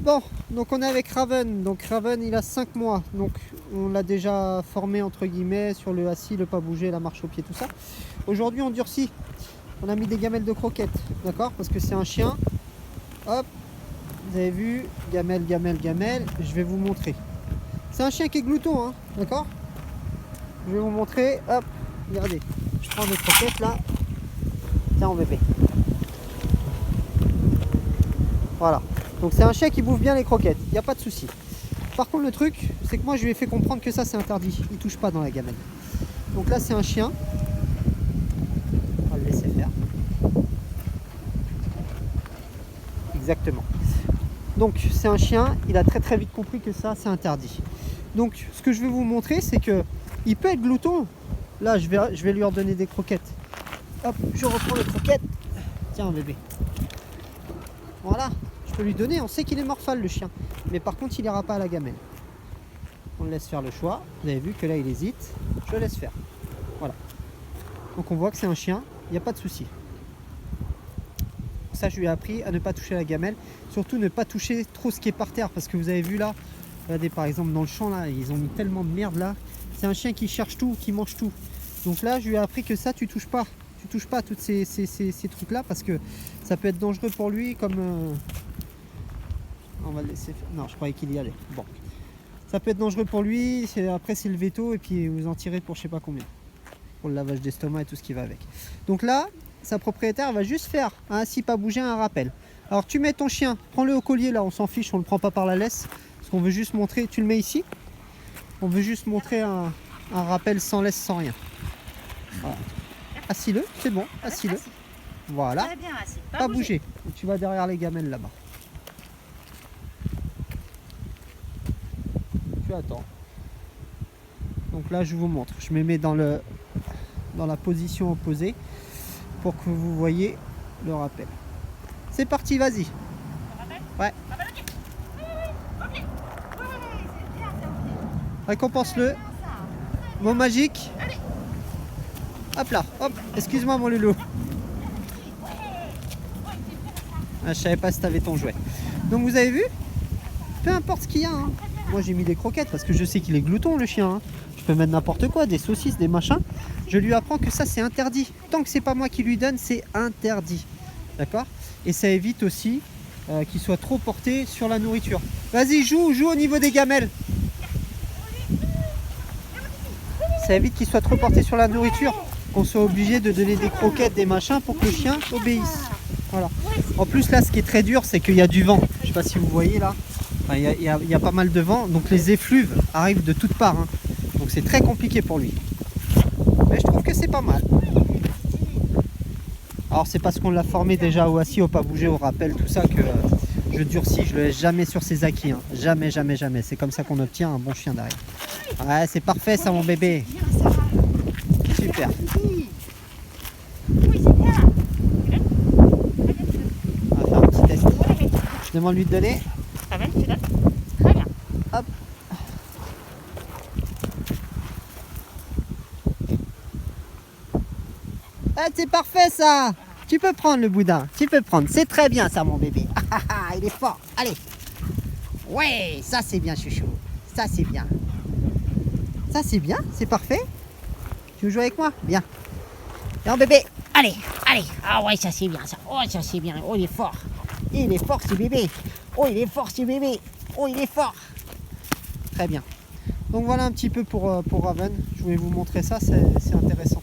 Bon, donc on est avec Raven. Donc Raven, il a 5 mois. Donc on l'a déjà formé entre guillemets sur le assis, le pas bouger, la marche au pied, tout ça. Aujourd'hui, on durcit. On a mis des gamelles de croquettes, d'accord? Parce que c'est un chien. Hop, vous avez vu, gamelle, gamelle, gamelle. Je vais vous montrer. C'est un chien qui est glouton, hein, d'accord? Je vais vous montrer. Hop, regardez. Je prends mes croquettes là. Tiens, mon bébé. Voilà. Donc c'est un chien qui bouffe bien les croquettes, il n'y a pas de souci. Par contre le truc, c'est que moi je lui ai fait comprendre que ça c'est interdit. Il ne touche pas dans la gamelle. Donc là c'est un chien. On va le laisser faire. Exactement. Donc c'est un chien, il a très vite compris que ça c'est interdit. Donc ce que je vais vous montrer c'est que il peut être glouton. Là je vais lui redonner des croquettes. Hop, je reprends les croquettes. Tiens bébé. Voilà. Je peux lui donner, on sait qu'il est morphale le chien, mais par contre il n'ira pas à la gamelle. On le laisse faire le choix. Vous avez vu que là il hésite, je le laisse faire. Voilà. Donc on voit que c'est un chien, il n'y a pas de souci. Ça je lui ai appris à ne pas toucher la gamelle, surtout ne pas toucher trop ce qui est par terre, parce que vous avez vu là, regardez par exemple dans le champ là, ils ont mis tellement de merde là. C'est un chien qui cherche tout, qui mange tout. Donc là je lui ai appris que ça tu touches pas. Tu touches pas tous ces trucs là parce que ça peut être dangereux pour lui comme... On va le laisser faire. Non, je croyais qu'il y allait. Bon. Ça peut être dangereux pour lui. Après, c'est le veto. Et puis, vous en tirez pour je sais pas combien. Pour le lavage d'estomac et tout ce qui va avec. Donc là, sa propriétaire va juste faire un assis pas bouger, un rappel. Alors, tu mets ton chien. Prends-le au collier. Là, on s'en fiche. On le prend pas par la laisse. Parce qu'on veut juste montrer. Tu le mets ici. On veut juste montrer un rappel sans laisse, sans rien. Voilà. Assis-le. C'est bon. Assis-le. Voilà. Très bien assis. Pas bouger. Tu vas derrière les gamelles là-bas. Tu attends. Donc là je vous montre, je me mets dans la position opposée pour que vous voyez le rappel. C'est parti, vas-y. Ouais. Récompense-le. Mot magique. Hop là, hop, excuse-moi mon loulou. Ah, je savais pas si tu avais ton jouet. Donc vous avez vu, peu importe ce qu'il y a, hein. Moi j'ai mis des croquettes parce que je sais qu'il est glouton le chien, hein. Je peux mettre n'importe quoi, des saucisses, des machins. Je lui apprends que ça c'est interdit. Tant que c'est pas moi qui lui donne, c'est interdit. D'accord? Et ça évite aussi qu'il soit trop porté sur la nourriture. Vas-y, joue au niveau des gamelles. Ça évite qu'il soit trop porté sur la nourriture, qu'on soit obligé de donner des croquettes, des machins pour que le chien obéisse. Voilà. En plus là ce qui est très dur c'est qu'il y a du vent. Je sais pas si vous voyez là. Il y a pas mal de vent, donc les effluves arrivent de toutes parts, hein. Donc c'est très compliqué pour lui. Mais je trouve que c'est pas mal. Alors c'est parce qu'on l'a formé déjà au assis, au pas bouger, au rappel, tout ça que je durcis, je le laisse jamais sur ses acquis, hein. Jamais, jamais, jamais. C'est comme ça qu'on obtient un bon chien derrière. Ouais, c'est parfait ça mon bébé. Super. On va faire un petit test. Je demande lui de donner. Ça va, tu donnes? Très bien. Hop. Ah, c'est parfait ça. Tu peux prendre le boudin. Tu peux prendre. C'est très bien ça mon bébé. Ah, ah, il est fort. Allez. Ouais, ça c'est bien chouchou. Ça c'est bien. Ça c'est bien. C'est parfait. Tu veux jouer avec moi? Bien. Non bébé. Allez, allez. Ah ouais, ça c'est bien ça. Oh, ça c'est bien. Oh, il est fort. Il est fort ce bébé. Oh, il est fort ce bébé. Oh, il est fort. Très bien. Donc voilà un petit peu pour Raven. Je voulais vous montrer ça. C'est intéressant.